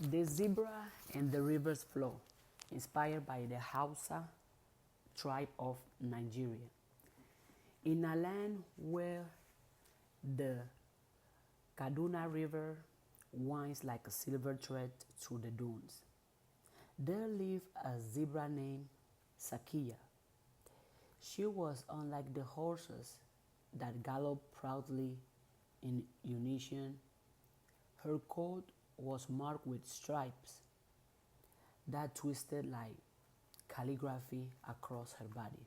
The zebra and the river's flow, inspired by the Hausa tribe of Nigeria. In a land where the Kaduna River winds like a silver thread through the dunes, there lived a zebra named Sakia. She was unlike the horses that gallop proudly in unison. Her coat was marked with stripes that twisted like calligraphy across her body.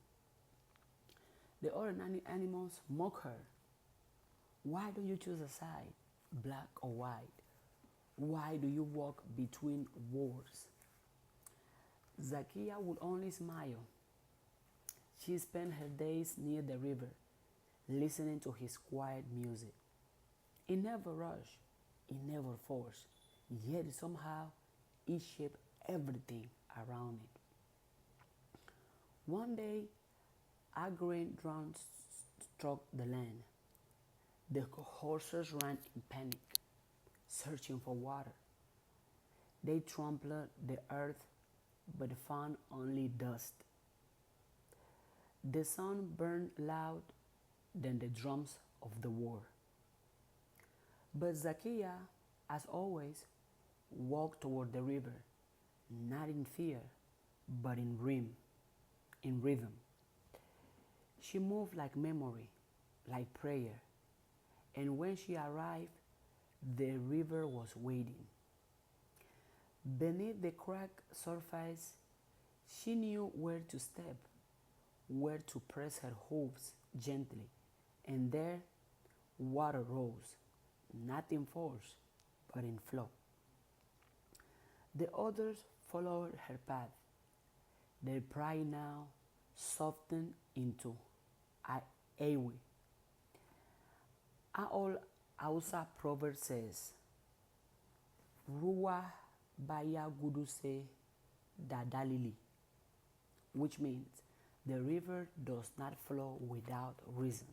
The other animals mock her. Why don't you choose a side, black or white? Why do you walk between wars? Zakia would only smile. She spent her days near the river, listening to his quiet music. It never rushed, it never forced, yet somehow it shaped everything around it. One day, a great drought struck the land. The horses ran in panic, searching for water. They trampled the earth but found only dust. The sun burned loud than the drums of the war. But Zakia, as always, walked toward the river, not in fear, but in rhythm. She moved like memory, like prayer, and when she arrived, the river was waiting. Beneath the cracked surface, she knew where to step, where to press her hooves gently, and there water rose, not in force, but in flow. The others followed her path, their pride now softened into a Ewe. An old Hausa proverb says, Ruwa, baya, gudu dalili, which means the river does not flow without reason.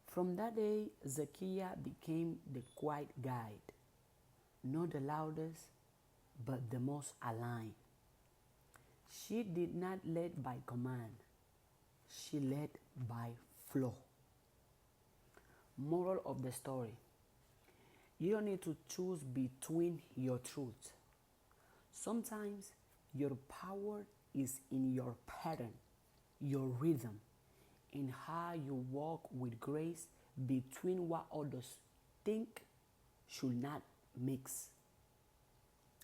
From that day, Zakia became the quiet guide, not the loudest, but the most aligned. She did not lead by command, she led by flow. Moral of the story: you don't need to choose between your truths. Sometimes your power is in your pattern, your rhythm, in how you walk with grace between what others think should not mix.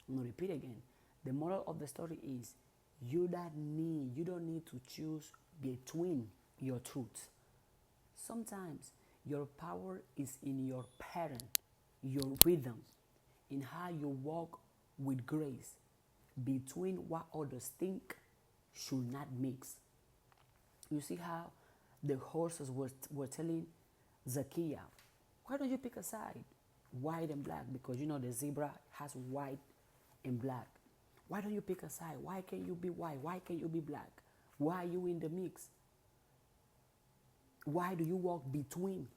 I'm going to repeat again. The moral of the story is you don't need to choose between your truths. Sometimes your power is in your pattern, your rhythm, in how you walk with grace between what others think should not mix. You see how the horses were telling Zakia, why don't you pick a side, white and black? Because you know the zebra has white and black. Why don't you pick a side? Why can't you be white? Why can't you be black? Why are you in the mix? Why do you walk between?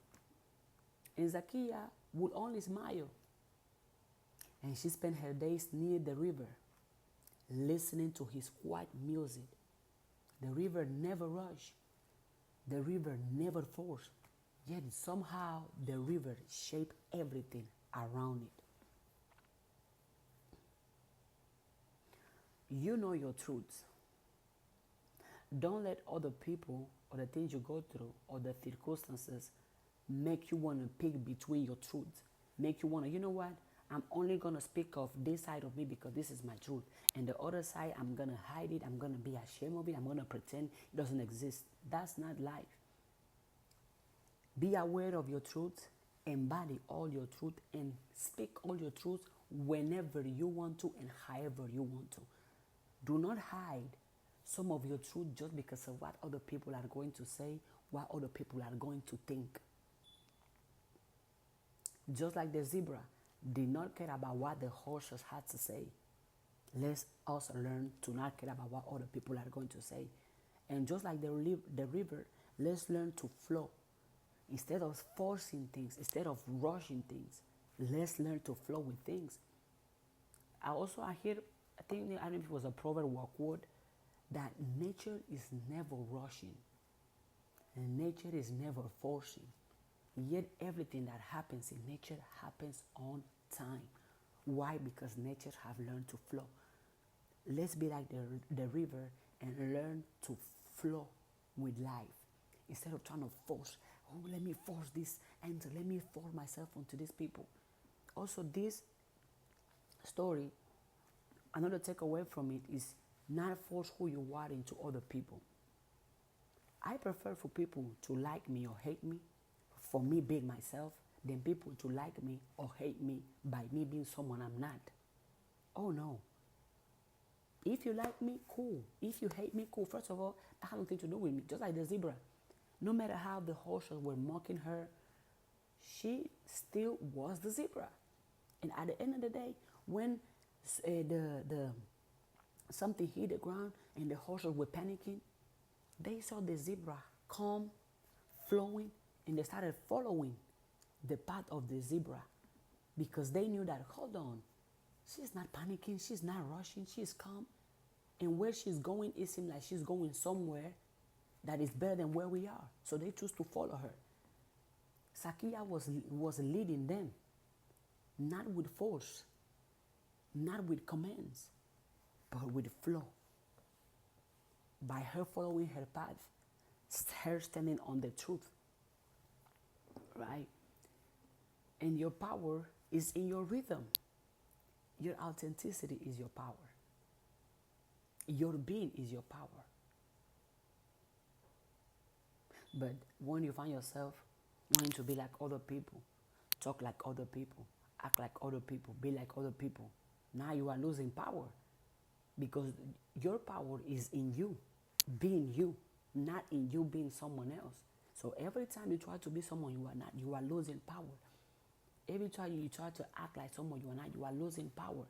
And Zakia would only smile. And she spent her days near the river, listening to his quiet music. The river never rushed. The river never forced. Yet somehow the river shaped everything around it. You know your truths. Don't let other people or the things you go through or the circumstances make you want to pick between your truths. Make you want to, you know what? I'm only going to speak of this side of me because this is my truth. And the other side, I'm going to hide it. I'm going to be ashamed of it. I'm going to pretend it doesn't exist. That's not life. Be aware of your truth. Embody all your truth and speak all your truth whenever you want to and however you want to. Do not hide some of your truth just because of what other people are going to say, what other people are going to think. Just like the zebra did not care about what the horses had to say. Let us learn to not care about what other people are going to say. And just like the river, let's learn to flow. Instead of forcing things, instead of rushing things, let's learn to flow with things. I hear, I think, I don't know if it was a proverb or a quote, that nature is never rushing and nature is never forcing. Yet everything that happens in nature happens on time. Why? Because nature have learned to flow. Let's be like the river and learn to flow with life instead of trying to force. Oh, let me force this and let me force myself onto these people. Also, this story, another takeaway from it is not force who you are into other people. I prefer for people to like me or hate me for me being myself than people to like me or hate me by me being someone I'm not. Oh no. If you like me, cool. If you hate me, cool. First of all, that has nothing to do with me. Just like the zebra. No matter how the horses were mocking her, she still was the zebra. And at the end of the day, when the something hit the ground and the horses were panicking, they saw the zebra calm, flowing, and they started following the path of the zebra because they knew that, hold on, she's not panicking, she's not rushing, she's calm. And where she's going, it seems like she's going somewhere that is better than where we are. So they choose to follow her. Sakia was leading them, not with force, not with commands, but with flow. By her following her path, her standing on the truth, right? And your power is in your rhythm. Your authenticity is your power. Your being is your power. But when you find yourself wanting to be like other people, talk like other people, act like other people, be like other people, now you are losing power because your power is in you, being you, not in you being someone else. So every time you try to be someone you are not, you are losing power. Every time you try to act like someone you are not, you are losing power.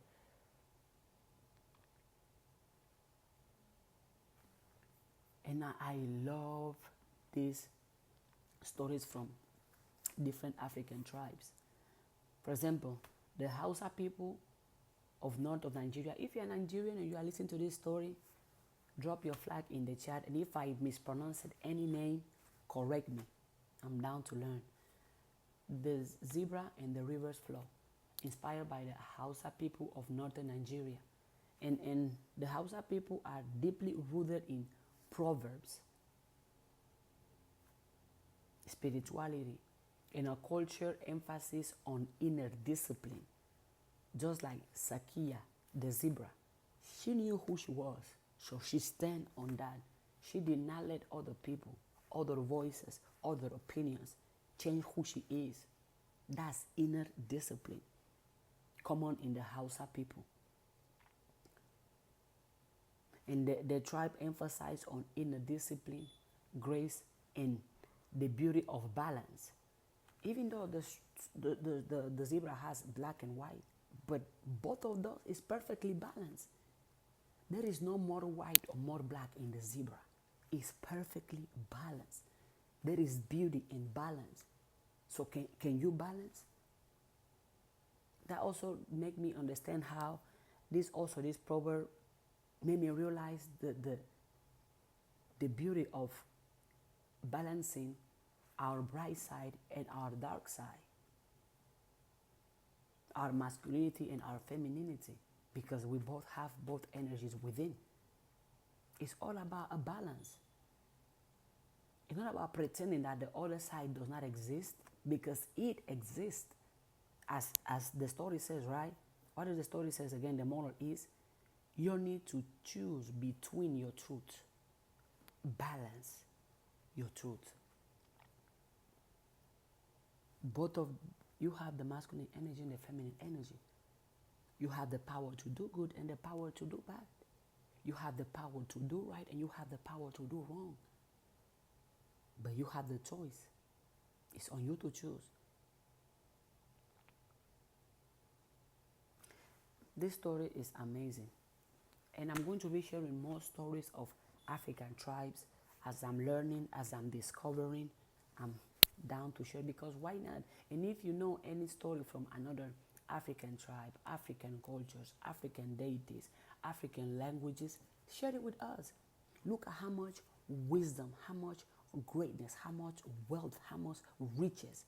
And I love these stories from different African tribes. For example, the Hausa people of north of Nigeria. If you're Nigerian and you are listening to this story, drop your flag in the chat. And if I mispronounced any name, correct me. I'm down to learn. The zebra and the river's flow, inspired by the Hausa people of northern Nigeria. And the Hausa people are deeply rooted in proverbs, spirituality, and a culture emphasis on inner discipline. Just like Sakia, the zebra, she knew who she was, so she stand on that. She did not let other people, other voices, other opinions change who she is. That's inner discipline, common in the Hausa people. And the tribe emphasized on inner discipline, grace, and the beauty of balance. Even though the zebra has black and white, but both of those is perfectly balanced. There is no more white or more black in the zebra. It's perfectly balanced. There is beauty in balance. So can you balance? That also make me understand how this proverb made me realize the beauty of balancing our bright side and our dark side, our masculinity and our femininity, because we both have both energies within. It's all about a balance. It's not about pretending that the other side does not exist, because it exists. As the story says, right? What does the story says again? The moral is you need to choose between your truth. Balance your truth. Both of you have the masculine energy and the feminine energy. You have the power to do good and the power to do bad. You have the power to do right and you have the power to do wrong. But you have the choice. It's on you to choose. This story is amazing. And I'm going to be sharing more stories of African tribes as I'm learning, as I'm discovering. I'm down to share, because why not? And if you know any story from another African tribe, African cultures, African deities, African languages. Share it with us. Look at how much wisdom, how much greatness, how much wealth, how much riches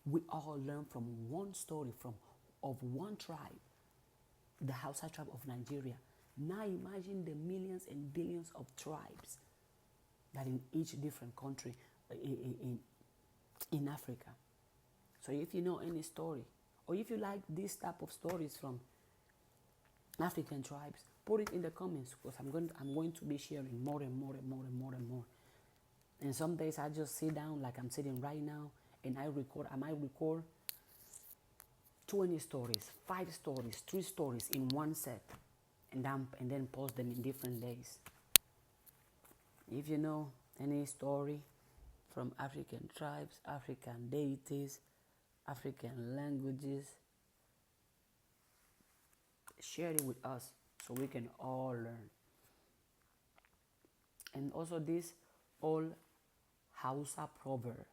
we all learn from one story from of one tribe, the Hausa tribe of Nigeria. Now imagine the millions and billions of tribes that in each different country in Africa. So if you know any story, or if you like this type of stories from African tribes, put it in the comments, because I'm going to be sharing more and more and more and more and more. And some days I just sit down like I'm sitting right now, and I might record 20 stories, 5 stories, 3 stories in one set, and then post them in different days. If you know any story from African tribes, African deities, African languages, share it with us so we can all learn. And also this old Hausa proverb,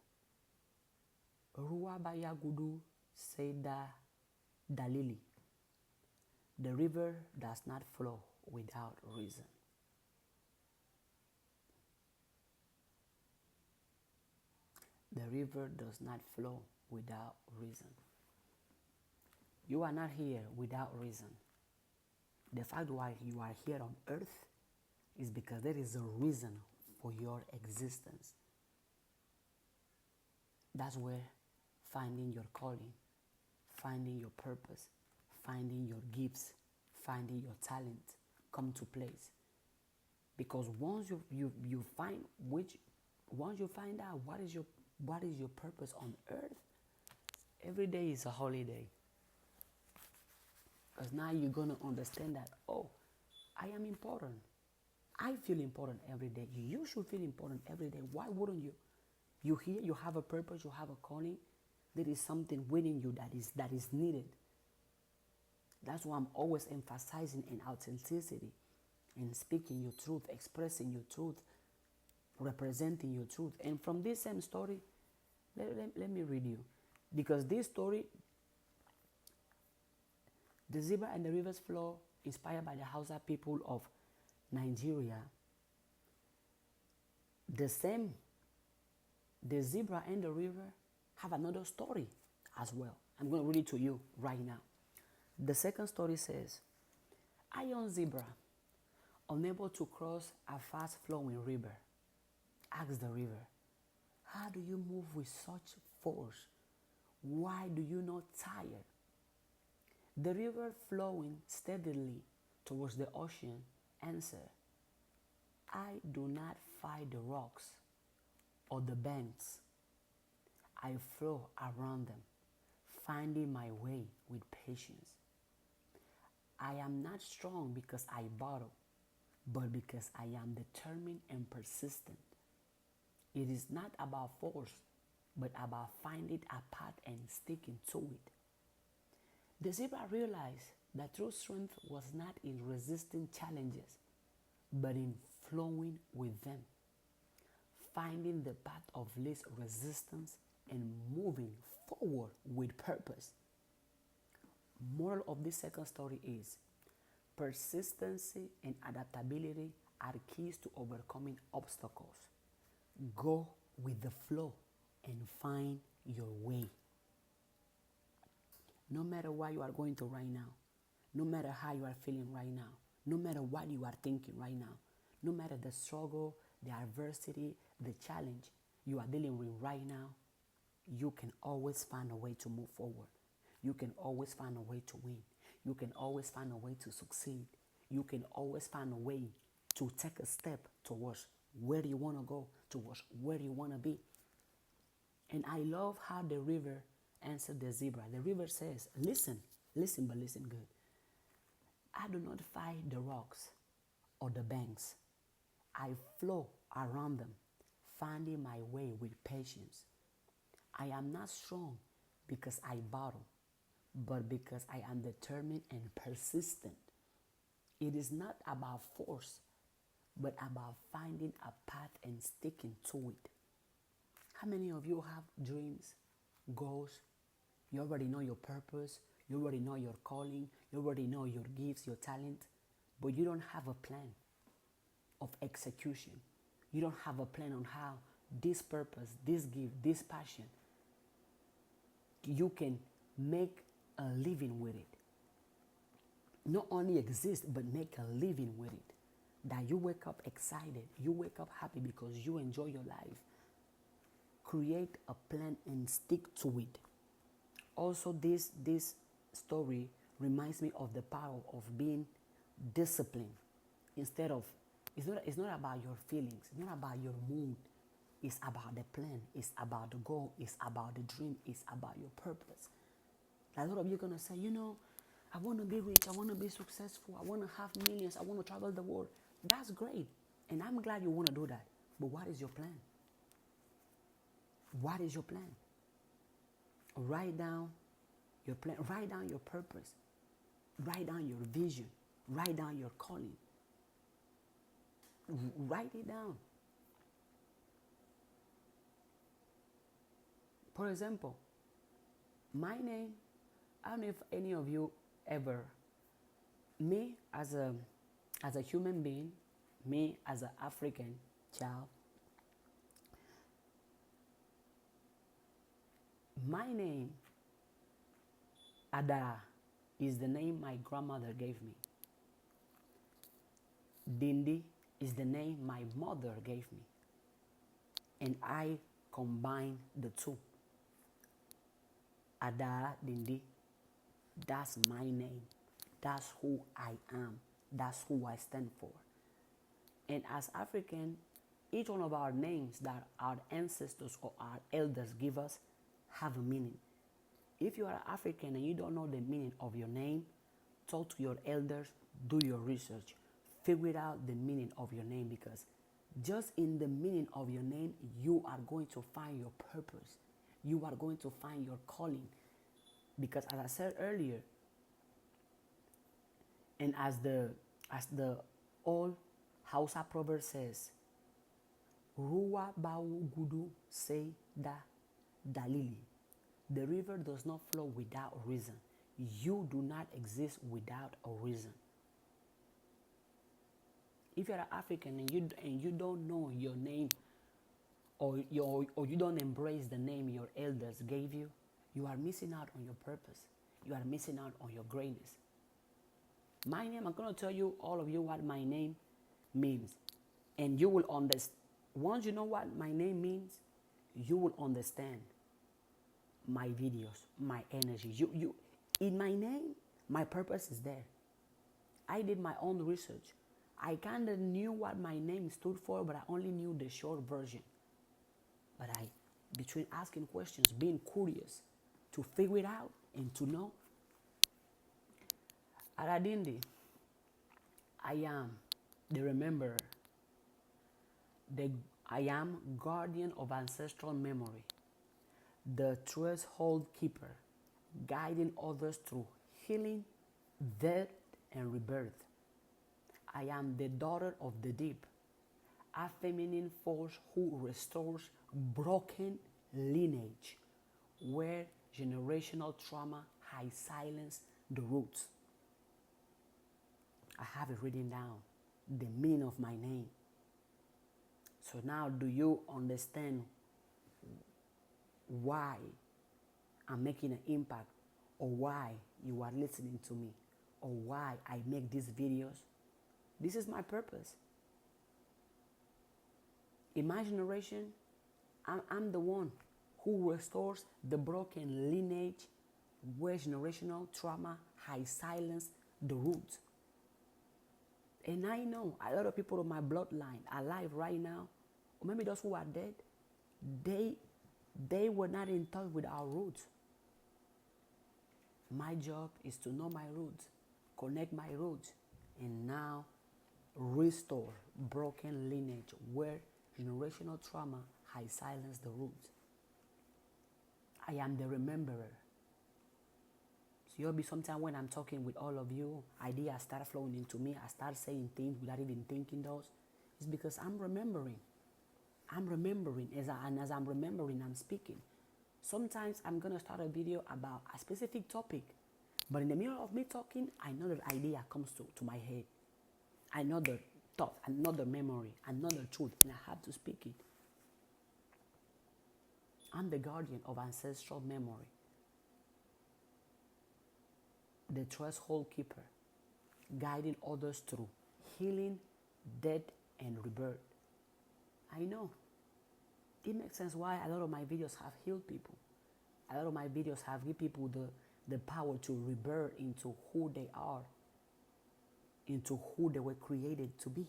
Ruwa, baya, gudu, dalili. The river does not flow without reason. The river does not flow without reason. You are not here without reason. The fact why you are here on earth is because there is a reason for your existence. That's where finding your calling, finding your purpose, finding your gifts, finding your talent come to place. Because once you find out what is your purpose on earth, every day is a holiday. Because now you're gonna understand that, oh, I am important. I feel important every day. You should feel important every day. Why wouldn't you? You here, you have a purpose, you have a calling. There is something within you that is needed. That's why I'm always emphasizing in authenticity, in speaking your truth, expressing your truth, representing your truth. And from this same story, let me read you. Because this story, the zebra and the river's flow, inspired by the Hausa people of Nigeria, the zebra and the river have another story as well. I'm going to read it to you right now. The second story says, a young zebra, unable to cross a fast-flowing river, asked the river, how do you move with such force? Why do you not tire? The river, flowing steadily towards the ocean, answered, I do not fight the rocks or the banks. I flow around them, finding my way with patience. I am not strong because I battle, but because I am determined and persistent. It is not about force, but about finding a path and sticking to it. The zebra realized that true strength was not in resisting challenges, but in flowing with them, finding the path of least resistance and moving forward with purpose. Moral of this second story is persistency and adaptability are keys to overcoming obstacles. Go with the flow and find your way. No matter what you are going through right now, no matter how you are feeling right now, no matter what you are thinking right now, no matter the struggle, the adversity, the challenge you are dealing with right now, you can always find a way to move forward. You can always find a way to win. You can always find a way to succeed. You can always find a way to take a step towards where you want to go, towards where you want to be. And I love how the river answered the zebra. The river says, listen, but listen good. I do not fight the rocks or the banks. I flow around them, finding my way with patience. I am not strong because I battle, but because I am determined and persistent. It is not about force, but about finding a path and sticking to it. How many of you have dreams, goals? You already know your purpose. You already know your calling. You already know your gifts, your talent. But you don't have a plan of execution. You don't have a plan on how this purpose, this gift, this passion, you can make a living with it. Not only exist, but make a living with it. That you wake up excited, you wake up happy because you enjoy your life. Create a plan and stick to it. Also, this story reminds me of the power of being disciplined. Instead of, it's not about your feelings, it's not about your mood. It's about the plan, it's about the goal, it's about the dream, it's about your purpose. A lot of you are going to say, I want to be rich, I want to be successful, I want to have millions, I want to travel the world. That's great. And I'm glad you want to do that. But what is your plan? What is your plan? Write down your plan. Write down your purpose. Write down your vision. Write down your calling. Write it down. For example, my name, I don't know if any of you ever, me as a human being, me as an African child, my name, Ada, is the name my grandmother gave me. Dindi is the name my mother gave me. And I combine the two. Ada Dindi, that's my name. That's who I am. That's who I stand for. And as African, each one of our names that our ancestors or our elders give us have a meaning. If you are African and you don't know the meaning of your name, talk to your elders, do your research, figure out the meaning of your name, because just in the meaning of your name, you are going to find your purpose. You are going to find your calling. Because as I said earlier, and as the old Hausa proverb says, Ruwa gudu da dalili. The river does not flow without reason. You do not exist without a reason. If you're an African and you don't know your name, or you don't embrace the name your elders gave you, you are missing out on your purpose. You are missing out on your greatness. My name, I'm going to tell you, all of you, what my name means. And you will understand. Once you know what my name means, you will understand my videos, my energy. In my name, my purpose is there. I did my own research. I kind of knew what my name stood for, but I only knew the short version. But between asking questions, being curious, to figure it out and to know, Aradindi, I am the rememberer. I am guardian of ancestral memory, the threshold keeper, guiding others through healing, death, and rebirth. I am the daughter of the deep, a feminine force who restores broken lineage, where generational trauma has silenced the roots. I have it written down, the meaning of my name. So now, do you understand why I'm making an impact, or why you are listening to me, or why I make these videos? This is my purpose. In my generation, I'm the one who restores the broken lineage where generational trauma has silenced the roots. And I know a lot of people of my bloodline are alive right now, or maybe those who are dead, they were not in touch with our roots. My job is to know my roots, connect my roots, and now restore broken lineage where generational trauma has silenced the roots. I am the rememberer. So you'll be sometime when I'm talking with all of you, ideas start flowing into me. I start saying things without even thinking those. It's because I'm remembering. I'm remembering. As I'm remembering, I'm speaking. Sometimes I'm going to start a video about a specific topic, But in the middle of me talking, another idea comes to my head. Another thought, another memory, another truth, and I have to speak it. I'm the guardian of ancestral memory, the threshold keeper, guiding others through healing, death, and rebirth. I know. It makes sense why a lot of my videos have healed people. A lot of my videos have given people the power to rebirth into who they are, into who they were created to be.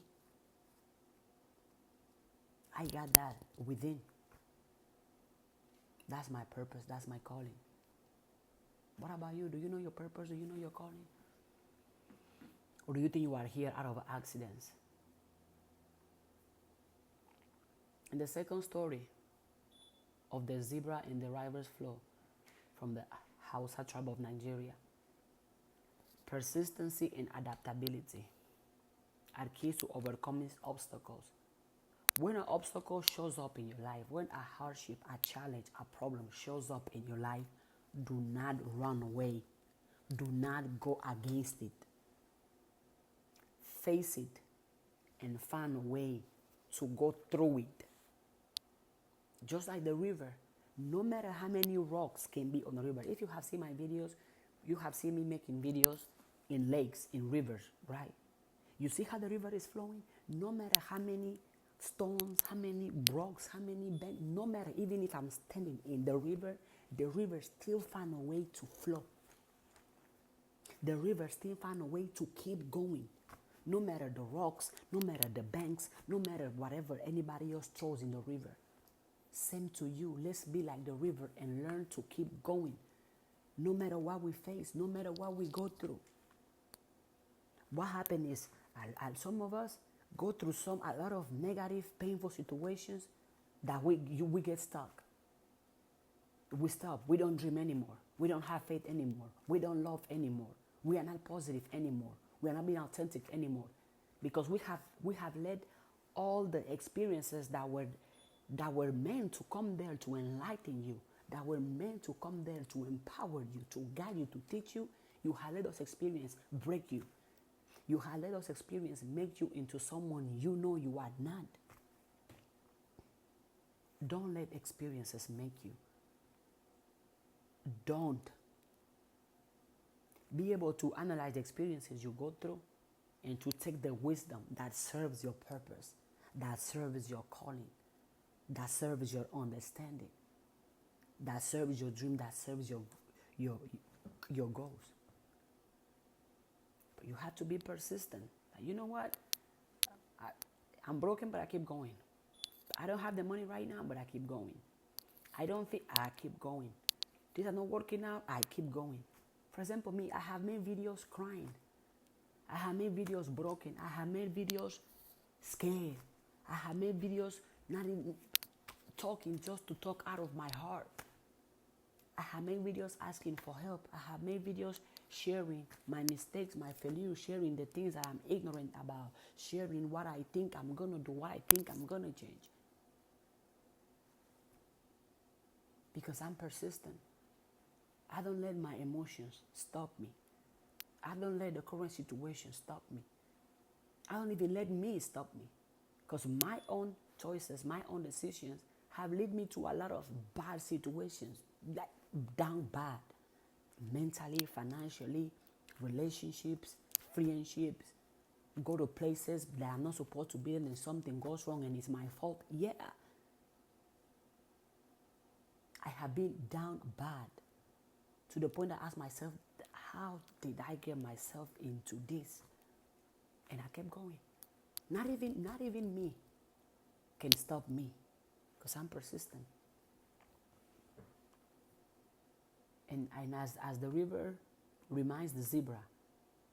I got that within. That's my purpose. That's my calling. What about you? Do you know your purpose? Do you know your calling? Or do you think you are here out of accidents? In the second story of the zebra and the river's flow from the Hausa tribe of Nigeria, persistency and adaptability are keys to overcoming obstacles. When an obstacle shows up in your life, when a hardship, a challenge, a problem shows up in your life, do not run away. Do not go against it. Face it and find a way to go through it. Just like the river, no matter how many rocks can be on the river. If you have seen my videos, you have seen me making videos in lakes, in rivers, right? You see how the river is flowing? No matter how many stones, how many rocks, how many bends, no matter, even if I'm standing in the river still find a way to flow. The river still find a way to keep going. No matter the rocks, no matter the banks, no matter whatever anybody else throws in the river. Same to you. Let's be like the river and learn to keep going. No matter what we face, no matter what we go through. What happened is, some of us go through a lot of negative, painful situations that we get stuck. We stop. We don't dream anymore. We don't have faith anymore. We don't love anymore. We are not positive anymore. We are not being authentic anymore, because we have let all the experiences that were meant to come there to enlighten you, that were meant to come there to empower you, to guide you, to teach you. You have let those experiences break you. You have let those experiences make you into someone you know you are not. Don't let experiences make you. Don't. Be able to analyze the experiences you go through and to take the wisdom that serves your purpose, that serves your calling, that serves your understanding, that serves your dream, that serves your goals. But you have to be persistent. You know what? I'm broken, but I keep going. I don't have the money right now, but I keep going. I don't think I keep going. These are not working out, I keep going. For example, me, I have made videos crying. I have made videos broken. I have made videos scared. I have made videos not even talking just to talk out of my heart. I have made videos asking for help. I have made videos sharing my mistakes, my failures, sharing the things that I'm ignorant about, sharing what I think I'm going to do, what I think I'm going to change. Because I'm persistent. I don't let my emotions stop me. I don't let the current situation stop me. I don't even let me stop me. Because my own choices, my own decisions have led me to a lot of bad situations, that down bad. Mentally, financially, relationships, friendships, go to places that I'm not supposed to be in and something goes wrong and it's my fault. Yeah. I have been down bad to the point I asked myself, how did I get myself into this? And I kept going. Not even me can stop me, because I'm persistent. And as the river reminds the zebra,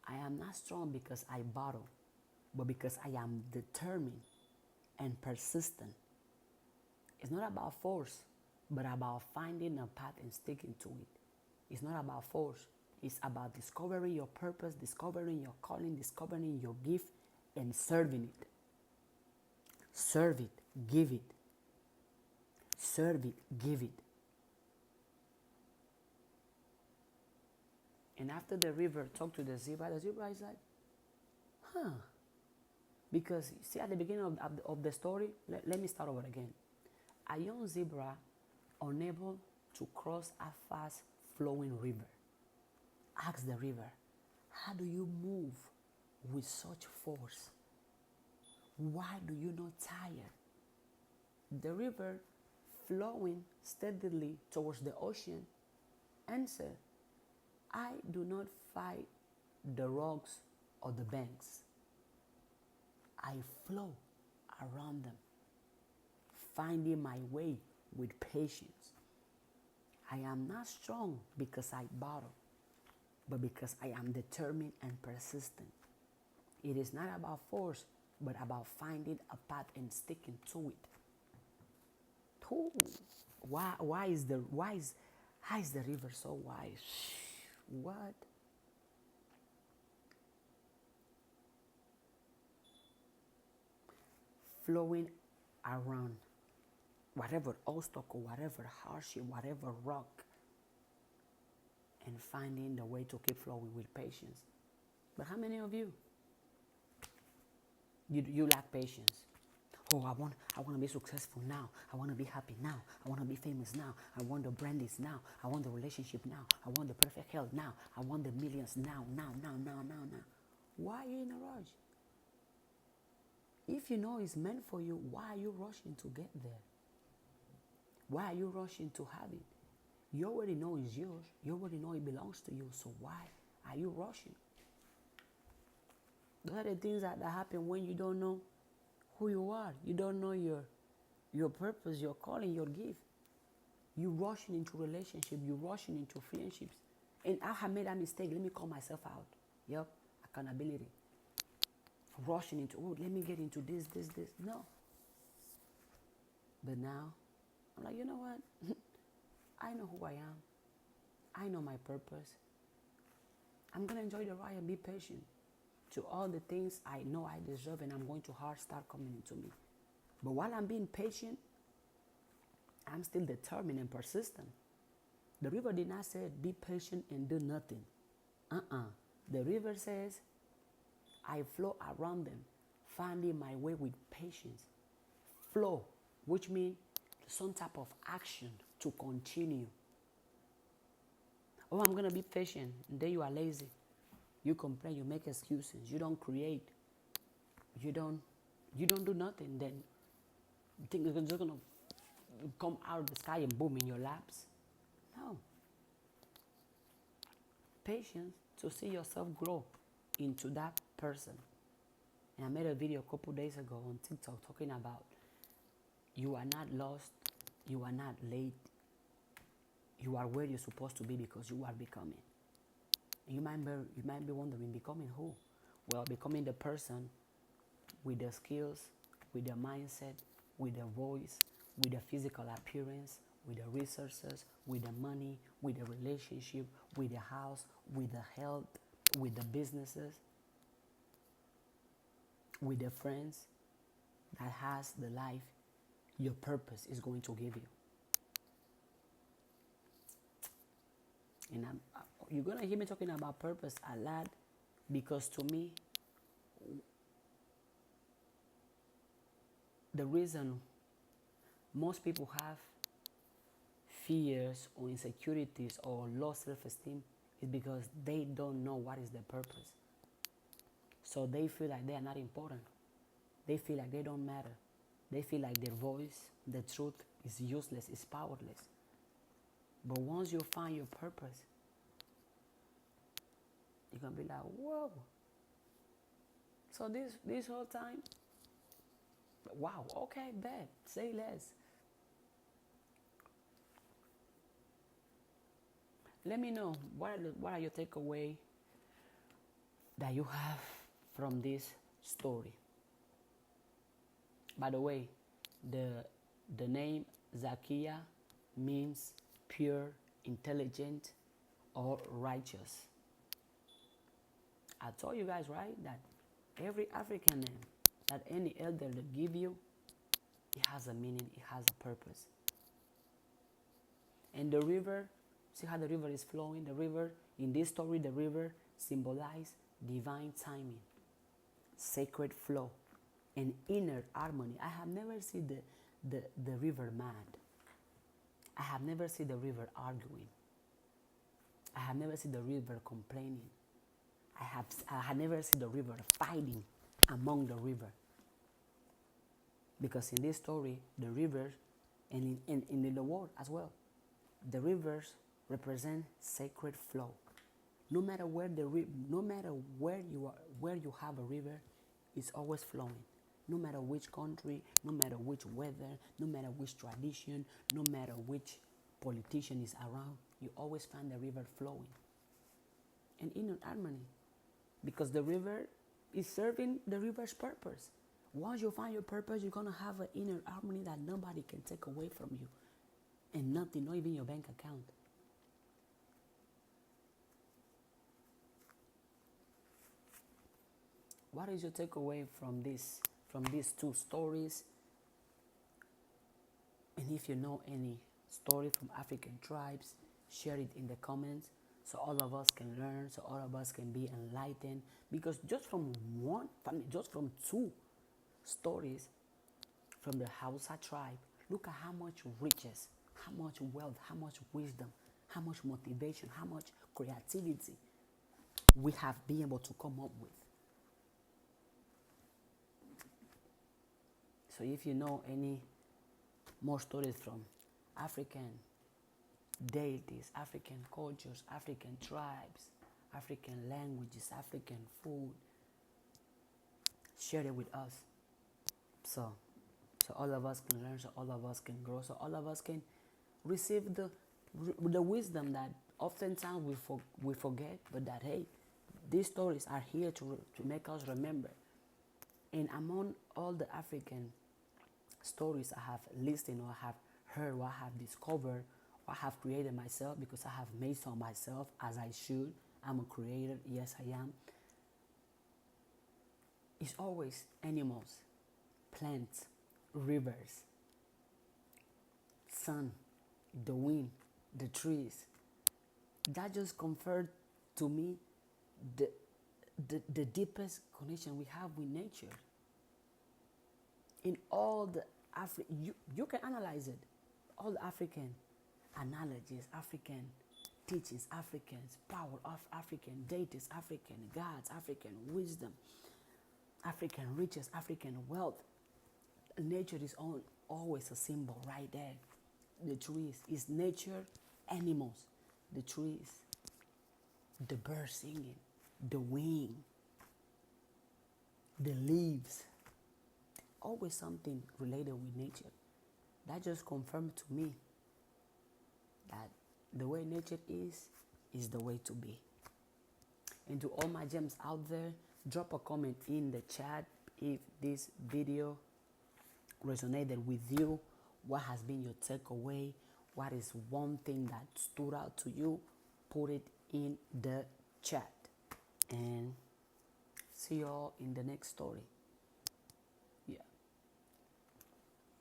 I am not strong because I battle, but because I am determined and persistent. It's not about force, but about finding a path and sticking to it. It's not about force. It's about discovering your purpose, discovering your calling, discovering your gift, and serving it. Serve it, give it. Serve it, give it. And after the river talked to the zebra is like, huh. Because, see, at the beginning of the story, let me start over again. A young zebra, unable to cross a fast flowing river, asks the river, how do you move with such force? Why do you not tire? The river, flowing steadily towards the ocean, answered, I do not fight the rocks or the banks. I flow around them, finding my way with patience. I am not strong because I battle, but because I am determined and persistent. It is not about force, but about finding a path and sticking to it. Ooh, why is the river so wide? What? Flowing around whatever obstacle, whatever hardship, whatever rock, and finding the way to keep flowing with patience. But how many of you lack patience? Oh, I want to be successful now. I want to be happy now. I want to be famous now. I want the brandies now. I want the relationship now. I want the perfect health now. I want the millions now. Why are you in a rush? If you know it's meant for you, why are you rushing to get there? Why are you rushing to have it? You already know it's yours. You already know it belongs to you. So why are you rushing? Those are the things that happen when you don't know who you are. You don't know your purpose, your calling, your gift. You rushing into relationship. You rushing into friendships. And I have made that mistake. Let me call myself out. Yep, accountability. Rushing into, oh, let me get into this. No. But now, I'm like, you know what? I know who I am. I know my purpose. I'm going to enjoy the ride and be patient to all the things I know I deserve, and I'm going to start coming into me. But while I'm being patient, I'm still determined and persistent. The river did not say, be patient and do nothing. The river says, I flow around them, finding my way with patience. Flow, which means some type of action to continue. Oh, I'm going to be patient. And then you are lazy. You complain, you make excuses, you don't create. You don't do nothing. Then you think it's just going to come out of the sky and boom in your laps. No. Patience to see yourself grow into that person. And I made a video a couple days ago on TikTok talking about you are not lost, you are not late, you are where you're supposed to be because you are becoming. You might be wondering, becoming who? Well, becoming the person with the skills, with the mindset, with the voice, with the physical appearance, with the resources, with the money, with the relationship, with the house, with the health, with the businesses, with the friends that has the life your purpose is going to give you. And you're going to hear me talking about purpose a lot because to me, the reason most people have fears or insecurities or low self-esteem is because they don't know what is their purpose. So they feel like they are not important. They feel like they don't matter. They feel like their voice, the truth is useless, is powerless. But once you find your purpose, you're going to be like, whoa. So this whole time, wow, okay, bad, say less. Let me know, what are your takeaway that you have from this story? By the way, the name Zakia means pure, intelligent, or righteous. I told you guys, right, that every African name that any elder that give you, it has a meaning, it has a purpose. And the river See how the river is flowing? The river, in this story, the river symbolizes divine timing, sacred flow, and inner harmony. I have never seen the river mad. I have never seen the river arguing. I have never seen the river complaining. I have never seen the river fighting among the river. Because in this story, the rivers, and in the world as well, the rivers represent sacred flow. No matter where no matter where you are, where you have a river, it's always flowing. No matter which country, no matter which weather, no matter which tradition, no matter which politician is around, you always find the river flowing. And in harmony, because the river is serving the river's purpose. Once you find your purpose, you're gonna have an inner harmony that nobody can take away from you. And nothing, not even your bank account. What is your takeaway from these two stories? And if you know any story from African tribes, share it in the comments so all of us can learn, so all of us can be enlightened. Because just from two stories from the Hausa tribe, look at how much riches, how much wealth, how much wisdom, how much motivation, how much creativity we have been able to come up with. So if you know any more stories from African deities, African cultures, African tribes, African languages, African food, share it with us. So all of us can learn, so all of us can grow, so all of us can receive the wisdom that oftentimes we forget, but that, hey, these stories are here to make us remember. And among all the African stories I have listened, or I have heard, or I have discovered, or I have created myself, because I have made some myself, as I should. I'm a creator, yes I am. It's always animals, plants, rivers, sun, the wind, the trees. That just conferred to me the deepest connection we have with nature. In all the you can analyze it. All the African analogies, African teachings, Africans, power of African deities, African gods, African wisdom, African riches, African wealth. Nature is always a symbol right there. The trees is nature, animals, the trees, the birds singing, the wind, the leaves. Always something related with nature. That just confirmed to me that the way nature is the way to be. And to all my gems out there, drop a comment in the chat if this video resonated with you. What has been your takeaway? What is one thing that stood out to you? Put it in the chat. And see y'all in the next story.